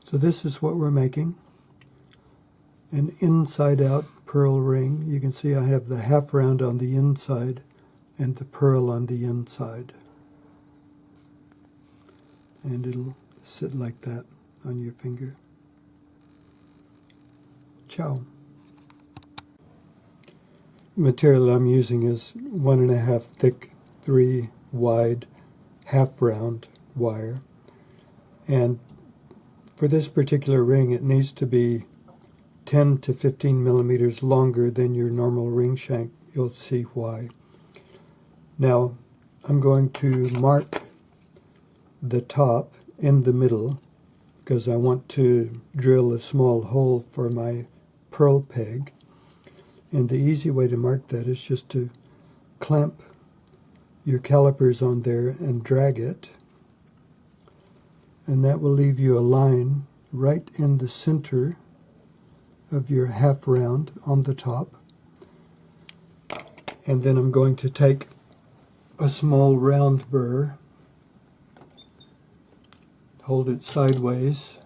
So this is what we're making, an inside-out purl ring. You can see I have the half round on the inside and the purl on the inside. And it'll sit like that on your finger. Ciao. Material I'm using is 1.5 thick, 3 wide, half round wire. And for this particular ring, it needs to be 10 to 15 millimeters longer than your normal ring shank. You'll see why. Now, I'm going to mark the top in the middle because I want to drill a small hole for my purl peg. And the easy way to mark that is just to clamp your calipers on there and drag it. And that will leave you a line right in the center of your half round on the top. And then I'm going to take a small round burr, hold it sideways,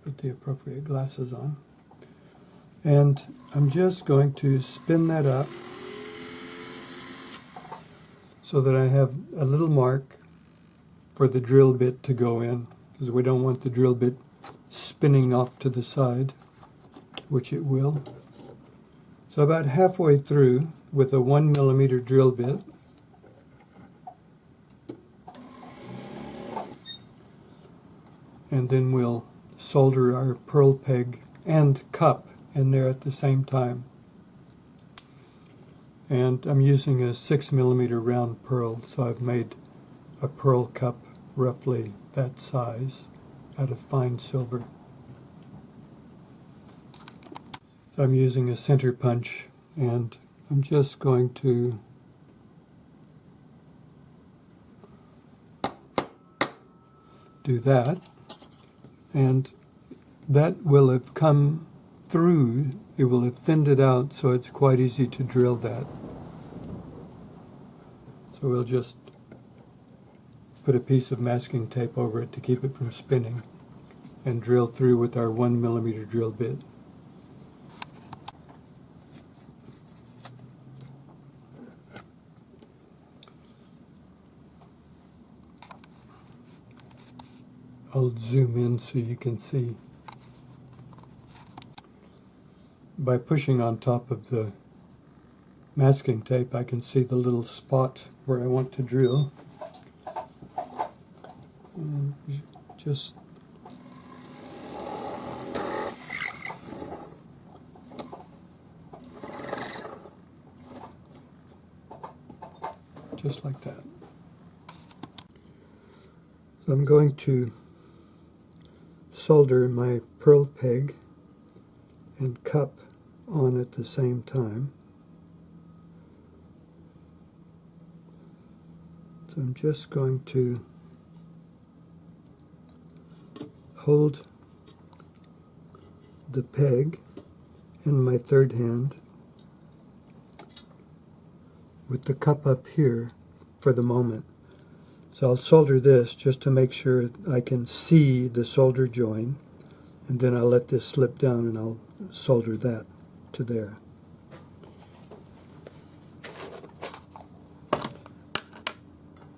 put the appropriate glasses on, and I'm just going to spin that up so that I have a little mark for the drill bit to go in, because we don't want the drill bit spinning off to the side, which it will. So about halfway through with a 1 millimeter drill bit, and then we'll solder our purl peg and cup in there at the same time. And I'm using a 6 millimeter round purl, so I've made a purl cup roughly that size out of fine silver. So I'm using a center punch, and I'm just going to do that, and that will have come through, it will have thinned it out, so it's quite easy to drill that. So we'll just put a piece of masking tape over it to keep it from spinning and drill through with our 1 millimeter drill bit. I'll zoom in so you can see. By pushing on top of the masking tape, I can see the little spot where I want to drill. And just like that. So I'm going to solder my purl peg and cup on at the same time. So I'm just going to hold the peg in my third hand with the cup up here for the moment. So I'll solder this just to make sure I can see the solder join, and then I'll let this slip down and I'll solder that to there.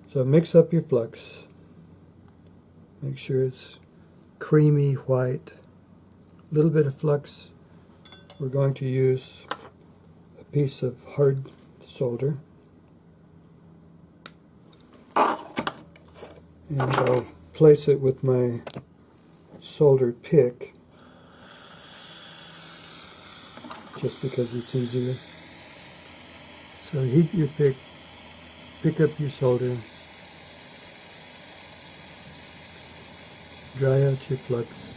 So mix up your flux. Make sure it's creamy white. A little bit of flux. We're going to use a piece of hard solder. And I'll place it with my solder pick, just because it's easier. So heat your pick, pick up your solder, dry out your flux.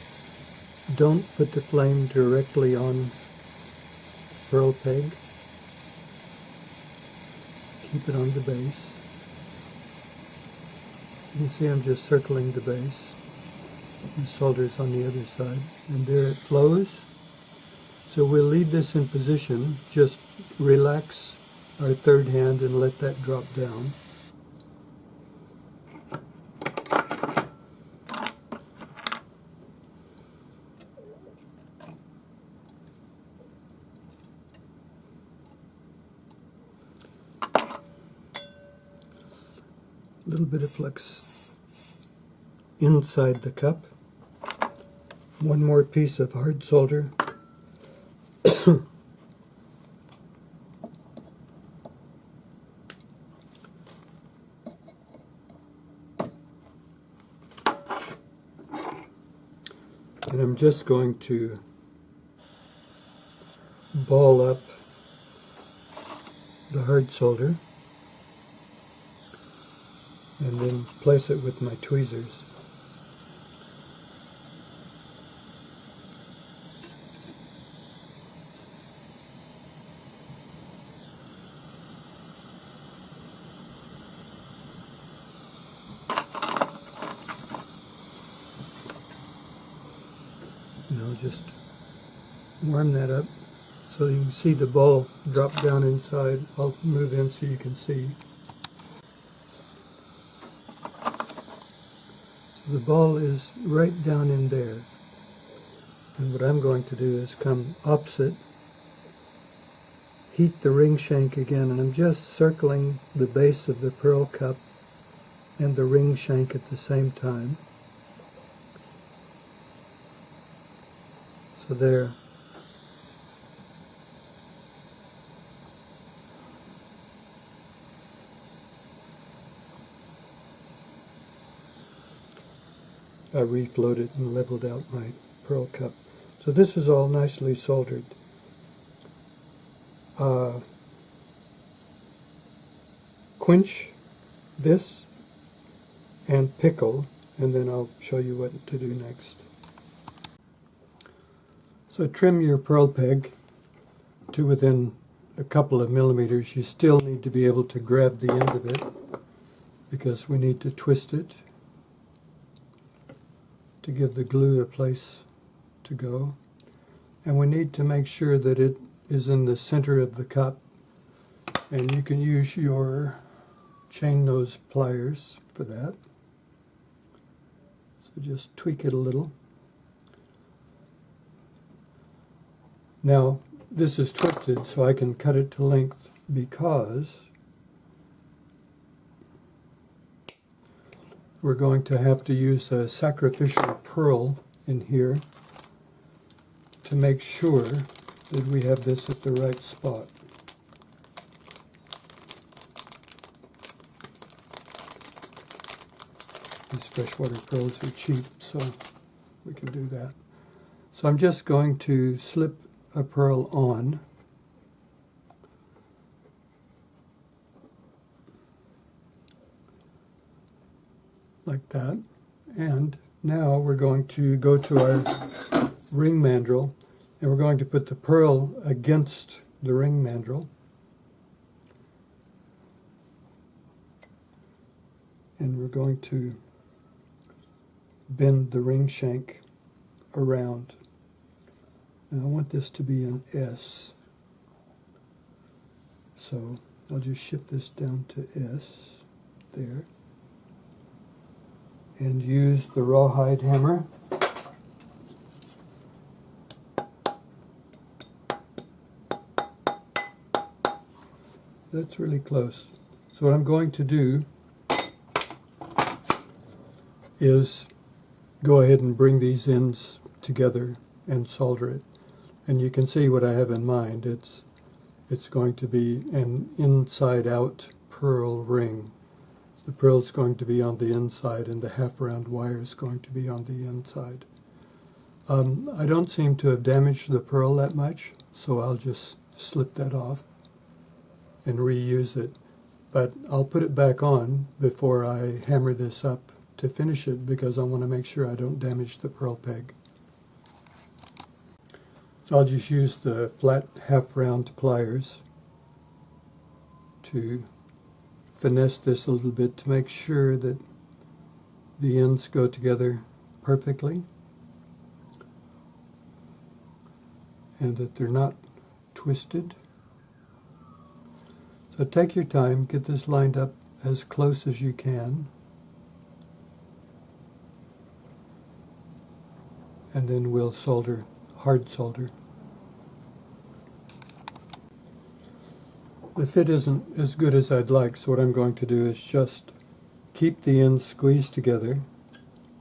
Don't put the flame directly on purl peg. Keep it on the base. You can see I'm just circling the base. The solder's on the other side, and there it flows. So we'll leave this in position. Just relax our third hand and let that drop down. A little bit of flux inside the cup. One more piece of hard solder. And I'm just going to ball up the hard solder and then place it with my tweezers. And I'll just warm that up so you can see the ball drop down inside. I'll move in so you can see. So the ball is right down in there. And what I'm going to do is come opposite, heat the ring shank again, and I'm just circling the base of the pearl cup and the ring shank at the same time. So there. I refloated and leveled out my pearl cup. So this is all nicely soldered. Quench this and pickle, and then I'll show you what to do next. So trim your pearl peg to within a couple of millimeters. You still need to be able to grab the end of it because we need to twist it to give the glue a place to go. And we need to make sure that it is in the center of the cup. And you can use your chain nose pliers for that. So just tweak it a little. Now, this is twisted, so I can cut it to length because we're going to have to use a sacrificial purl in here to make sure that we have this at the right spot. These freshwater pearls are cheap, so we can do that. So I'm just going to slip a pearl on. Like that. And now we're going to go to our ring mandrel, and we're going to put the pearl against the ring mandrel. And we're going to bend the ring shank around. Now I want this to be an S. So I'll just shift this down to S there. And use the rawhide hammer. That's really close. So what I'm going to do is go ahead and bring these ends together and solder it. And you can see what I have in mind. It's going to be an inside-out pearl ring. The pearl is going to be on the inside, and the half-round wire is going to be on the inside. I don't seem to have damaged the pearl that much, so I'll just slip that off and reuse it. But I'll put it back on before I hammer this up to finish it, because I want to make sure I don't damage the pearl peg. So I'll just use the flat half-round pliers to finesse this a little bit to make sure that the ends go together perfectly and that they're not twisted. So take your time, get this lined up as close as you can, and then we'll solder, hard solder. The fit isn't as good as I'd like, so what I'm going to do is just keep the ends squeezed together,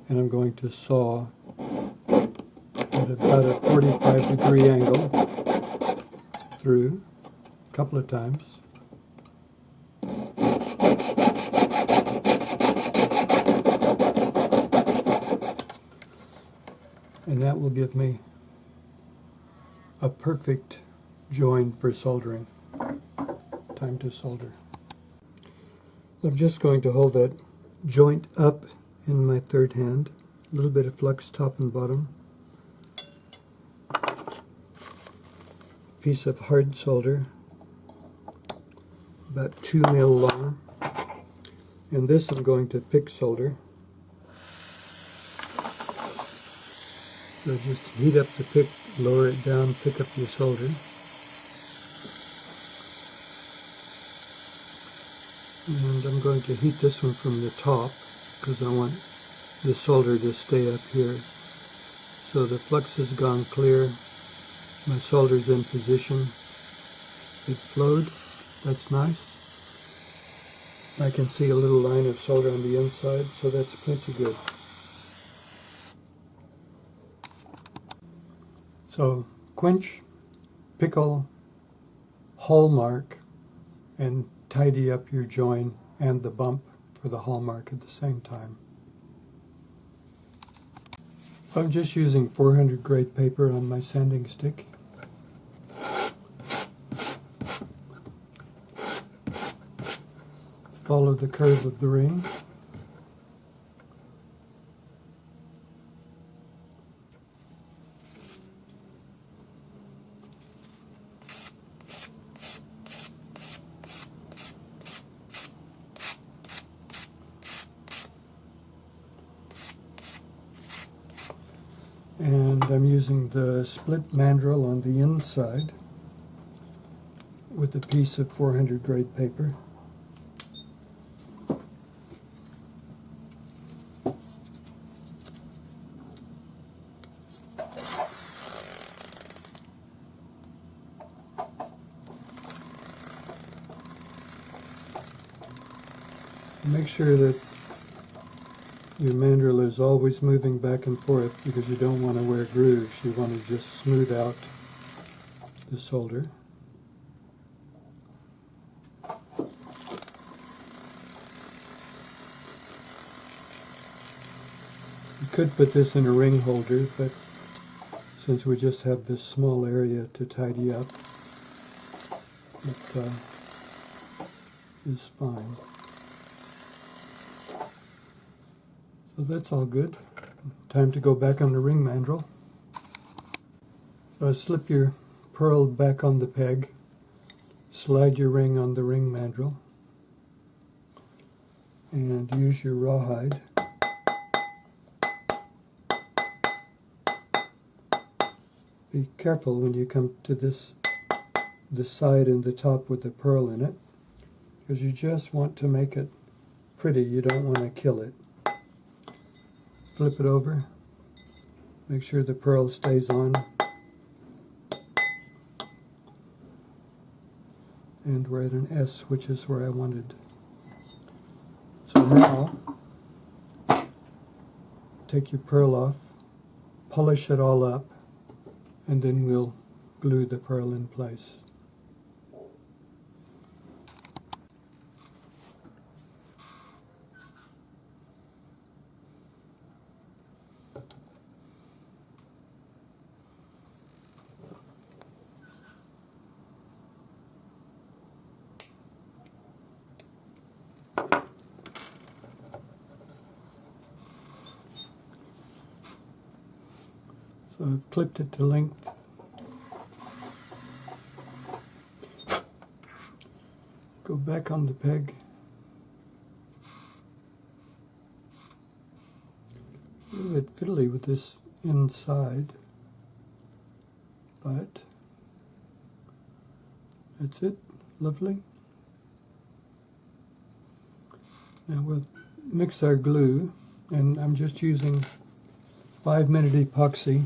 and I'm going to saw at about a 45-degree angle through a couple of times. And that will give me a perfect join for soldering. Time to solder. I'm just going to hold that joint up in my third hand, a little bit of flux top and bottom, piece of hard solder, about 2 mil long, and this I'm going to pick solder. So just heat up the pick, lower it down, pick up your solder. And I'm going to heat this one from the top because I want the solder to stay up here. So the flux has gone clear, my solder's in position, it flowed, that's nice. I can see a little line of solder on the inside, so that's plenty good. So quench, pickle, hallmark, and tidy up your join and the bump for the hallmark at the same time. I'm just using 400 grade paper on my sanding stick. Follow the curve of the ring. And I'm using the split mandrel on the inside with a piece of 400 grade paper. Make sure that your mandrel is always moving back and forth because you don't want to wear grooves. You want to just smooth out the solder. You could put this in a ring holder, but since we just have this small area to tidy up, it is fine. So that's all good. Time to go back on the ring mandrel. So slip your purl back on the peg, slide your ring on the ring mandrel, and use your rawhide. Be careful when you come to the side and the top with the purl in it, because you just want to make it pretty, you don't want to kill it. Flip it over, make sure the purl stays on, and we're at an S, which is where I wanted. So now, take your purl off, polish it all up, and then we'll glue the purl in place. So I've clipped it to length. Go back on the peg. A little bit fiddly with this inside, but that's it. Lovely. Now we'll mix our glue, and I'm just using 5-minute epoxy.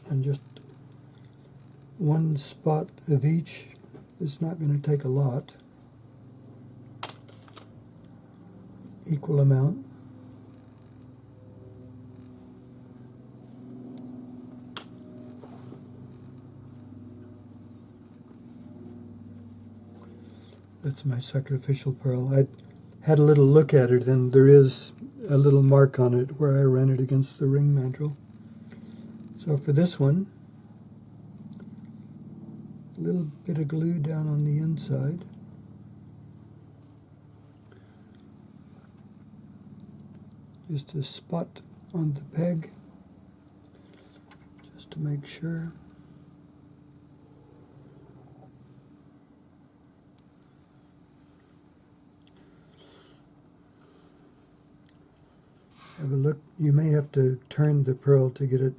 And just one spot of each. It's not going to take a lot. Equal amount. That's my sacrificial pearl. I had a little look at it, and there is a little mark on it where I ran it against the ring mandrel. So for this one, a little bit of glue down on the inside. Just a spot on the peg, just to make sure. Have a look. You may have to turn the pearl to get it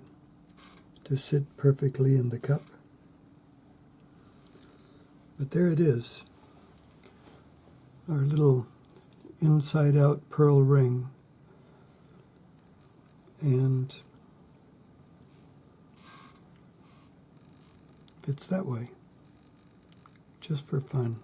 to sit perfectly in the cup. But there it is, our little inside-out pearl ring. And fits that way, just for fun.